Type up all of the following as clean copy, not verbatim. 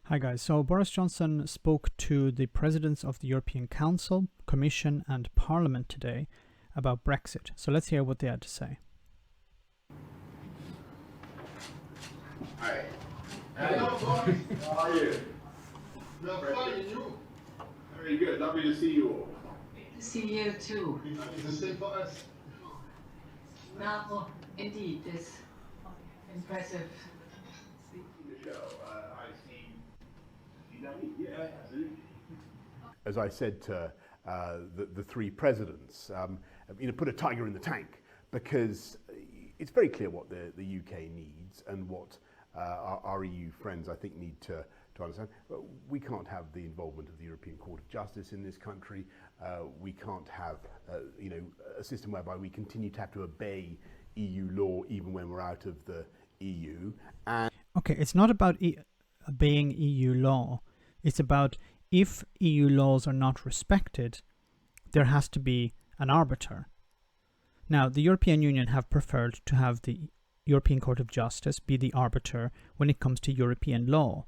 Hi guys, so Boris Johnson spoke to the presidents of the European Council, Commission and Parliament today about Brexit. So let's hear what they had to say. Hi. Hello, Boris. How are you? Fine, and you? Very good. Lovely to see you all. See you too. It's the same for us. Now, indeed, this impressive. The show. I see. Yeah, absolutely. As I said to the three presidents, put a tiger in the tank, because it's very clear what the UK needs and what our EU friends, I think, need to understand. We can't have the involvement of the European Court of Justice in this country. We can't have a system whereby we continue to have to obey EU law even when we're out of the EU. And Okay, it's not about obeying EU law. It's about if EU laws are not respected, there has to be an arbiter. Now, the European Union have preferred to have the European Court of Justice be the arbiter when it comes to European law.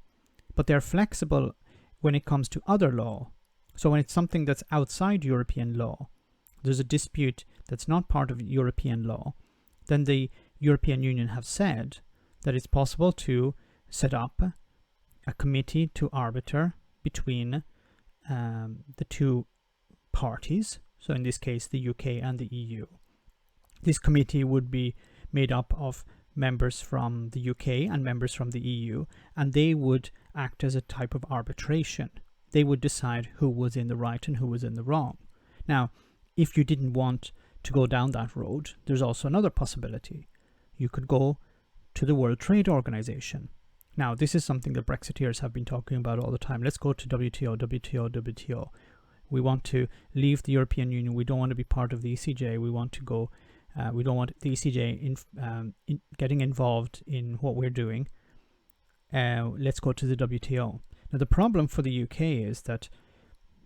But they're flexible when it comes to other law. So when it's something that's outside European law, there's a dispute that's not part of European law, then the European Union have said that it's possible to set up a committee to arbiter between the two parties, so in this case the UK and the EU. This committee would be made up of members from the UK and members from the EU, and they would act as a type of arbitration. They would decide who was in the right and who was in the wrong. Now, if you didn't want to go down that road, there's also another possibility. You could go to the World Trade Organization. Now, this is something that Brexiteers have been talking about all the time. Let's go to WTO. We want to leave the European Union. We don't want to be part of the ECJ. We want to go. We don't want the ECJ in getting involved in what we're doing. Let's go to the WTO. Now, the problem for the UK is that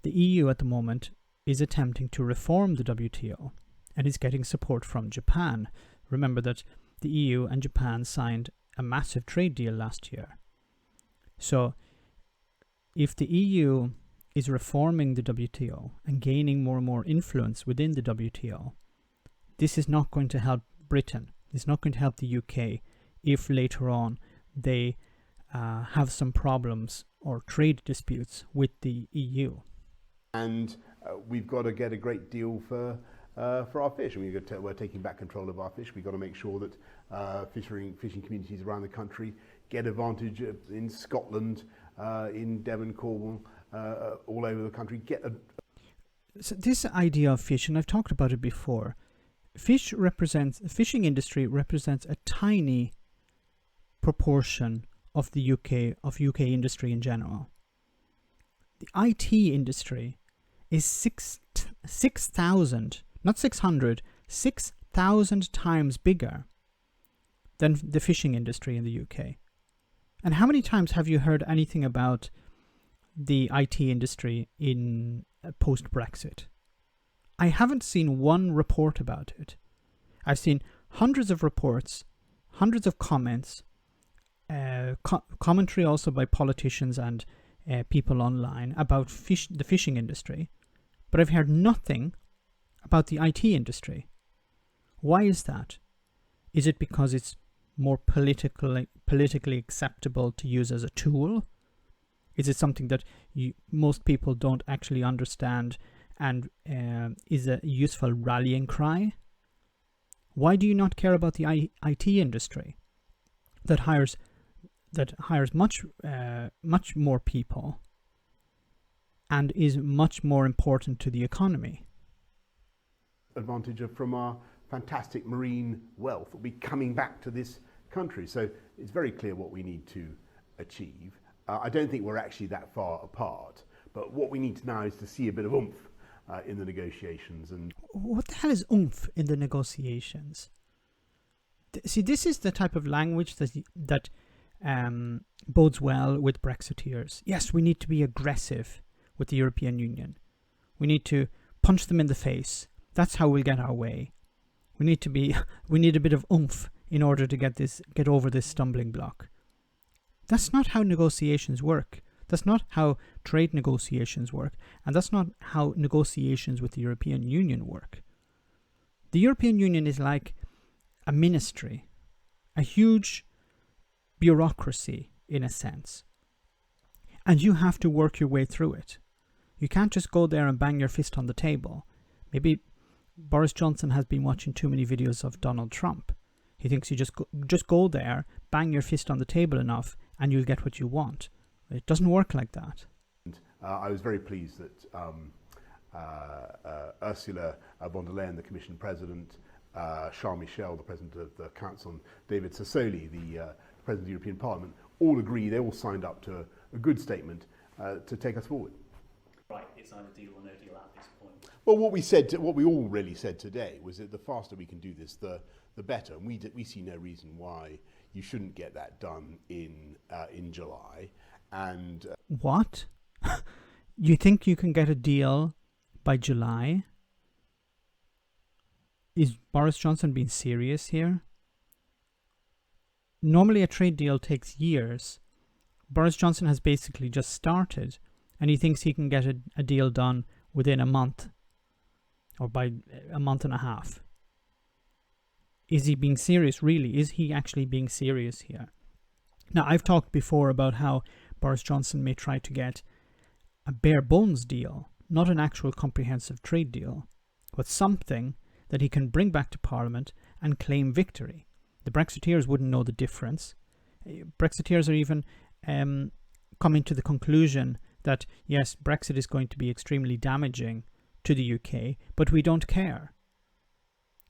the EU at the moment is attempting to reform the WTO and is getting support from Japan. Remember that the EU and Japan signed a massive trade deal last year. So if the EU is reforming the WTO and gaining more and more influence within the WTO, this is not going to help Britain. It's not going to help the UK if later on they have some problems or trade disputes with the EU. And we've got to get a great deal for our fish. We're taking back control of our fish. We've got to make sure that fishing communities around the country get advantage in Scotland, in Devon, Cornwall, all over the country. So this idea of fish, and I've talked about it before, fishing industry represents a tiny proportion of the UK industry in general. The IT industry is 6,000, not 600, 6,000 times bigger than the fishing industry in the UK. And how many times have you heard anything about the IT industry in post-Brexit? I haven't seen one report about it. I've seen hundreds of reports, hundreds of comments, commentary also by politicians and people online about the fishing industry, but I've heard nothing about the IT industry. Why is that? Is it because it's more politically acceptable to use as a tool? Is it something that most people don't actually understand and is a useful rallying cry? Why do you not care about the IT industry that hires much more people and is much more important to the economy? Advantage from our fantastic marine wealth will be coming back to this country. So it's very clear what we need to achieve. I don't think we're actually that far apart, but what we need now is to see a bit of oomph in the negotiations. And what the hell is oomph in the negotiations? See, this is the type of language that bodes well with Brexiteers. Yes, we need to be aggressive with the European Union. We need to punch them in the face. That's how we'll get our way. We need a bit of oomph in order to get over this stumbling block. That's not how negotiations work. That's not how trade negotiations work, and that's not how negotiations with the European Union work. The European Union is like a ministry, a huge bureaucracy in a sense, and you have to work your way through it. You can't just go there and bang your fist on the table. Maybe Boris Johnson has been watching too many videos of Donald Trump. He thinks you just go there, bang your fist on the table enough, and you'll get what you want. It doesn't work like that. I was very pleased that Ursula von der Leyen, the Commission President, Charles Michel, the President of the Council, and David Sassoli, the President of the European Parliament, all agree, they all signed up to a good statement to take us forward. Right, it's either deal or no deal at this point. Well, what we all really said today was that the faster we can do this, the better. And we see no reason why you shouldn't get that done in July. And what? You think you can get a deal by July? Is Boris Johnson being serious here? Normally a trade deal takes years. Boris Johnson has basically just started, and he thinks he can get a deal done within a month, or by a month and a half. Is he being serious, really? Is he actually being serious here? Now, I've talked before about how Boris Johnson may try to get a bare bones deal, not an actual comprehensive trade deal, but something that he can bring back to Parliament and claim victory. The Brexiteers wouldn't know the difference. Brexiteers are even coming to the conclusion that, yes, Brexit is going to be extremely damaging to the UK, but we don't care.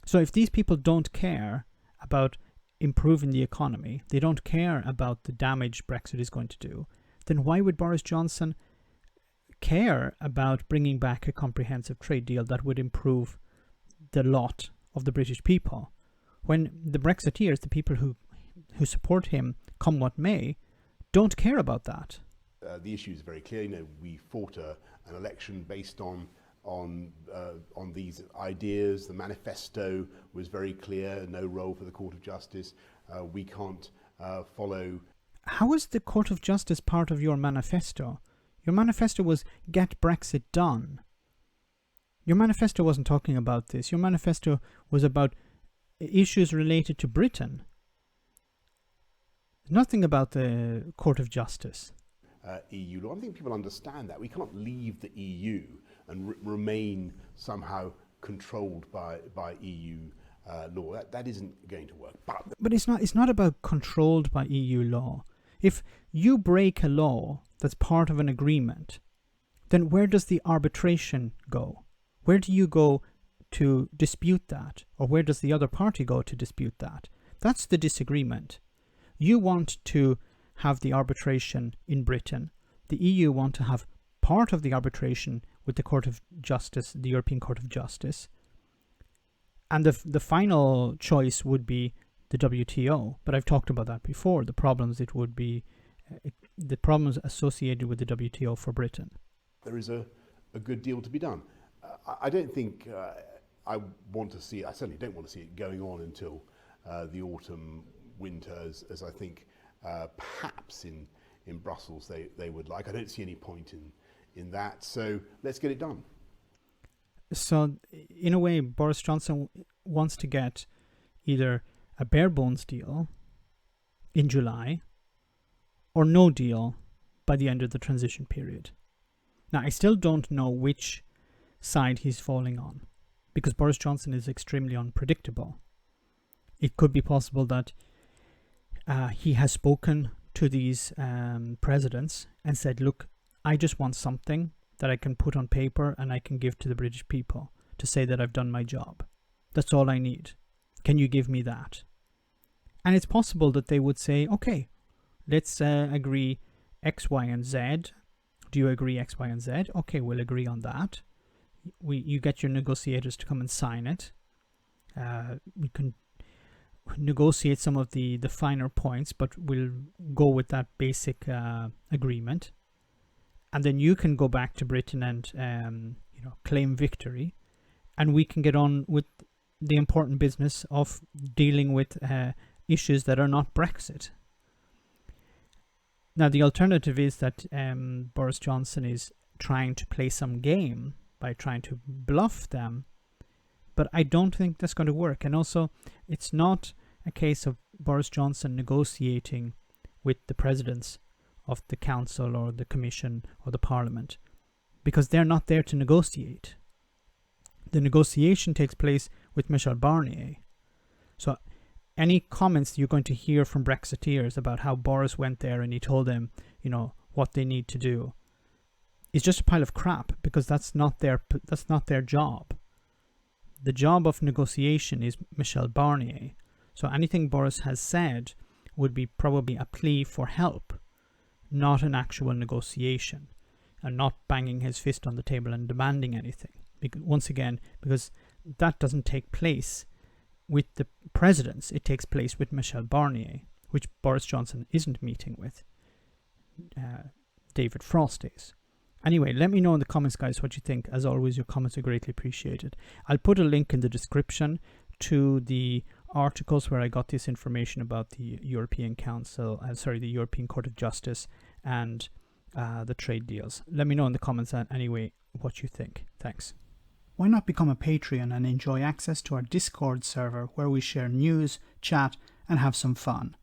So if these people don't care about improving the economy, they don't care about the damage Brexit is going to do, then why would Boris Johnson care about bringing back a comprehensive trade deal that would improve the lot of the British people? When the Brexiteers, the people who support him, come what may, don't care about that. The issue is very clear. We fought an election based on these ideas. The manifesto was very clear, no role for the Court of Justice. We can't follow. How is the Court of Justice part of your manifesto? Your manifesto was get Brexit done. Your manifesto wasn't talking about this. Your manifesto was about issues related to Britain. Nothing about the Court of Justice. EU law. I think people understand that. We can't leave the EU and remain somehow controlled by EU law. That isn't going to work. But it's not about controlled by EU law. If you break a law that's part of an agreement, then where does the arbitration go? Where do you go to dispute that? Or where does the other party go to dispute that? That's the disagreement. You want to have the arbitration in Britain. The EU want to have part of the arbitration with the Court of Justice, the European Court of Justice. And the final choice would be the WTO. But I've talked about that before, the problems it would be, the problems associated with the WTO for Britain. There is a good deal to be done. I don't think I want to see it, I certainly don't want to see it going on until the autumn, winter, as I think perhaps in Brussels they would like. I don't see any point in that, so let's get it done. So in a way, Boris Johnson wants to get either a bare bones deal in July or no deal by the end of the transition period. Now, I still don't know which side he's falling on, because Boris Johnson is extremely unpredictable. It could be possible that he has spoken to these presidents and said, look, I just want something that I can put on paper and I can give to the British people to say that I've done my job. That's all I need. Can you give me that? And it's possible that they would say, okay, let's agree X, Y, and Z. Do you agree X, Y, and Z? Okay, we'll agree on that. You get your negotiators to come and sign it. We can negotiate some of the finer points, but we'll go with that basic agreement. And then you can go back to Britain and claim victory, and we can get on with the important business of dealing with issues that are not Brexit. Now, the alternative is that Boris Johnson is trying to play some game by trying to bluff them, but I don't think that's going to work. And also, it's not a case of Boris Johnson negotiating with the presidents of the council or the commission or the parliament, because they're not there to negotiate. The negotiation takes place with Michel Barnier. So any comments you're going to hear from Brexiteers about how Boris went there and he told them, you know, what they need to do, is just a pile of crap, because that's not their job. The job of negotiation is Michel Barnier. So anything Boris has said would be probably a plea for help, not an actual negotiation, and not banging his fist on the table and demanding anything. Once again, because that doesn't take place with the presidents, it takes place with Michel Barnier, which Boris Johnson isn't meeting with. David Frost is. Anyway, let me know in the comments, guys, what you think. As always, your comments are greatly appreciated. I'll put a link in the description to the articles where I got this information about the European Council, the European Court of Justice and the trade deals. Let me know in the comments anyway what you think. Thanks. Why not become a Patreon and enjoy access to our Discord server where we share news, chat, and have some fun.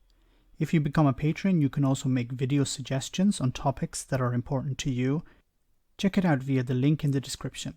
If you become a patron, you can also make video suggestions on topics that are important to you. Check it out via the link in the description.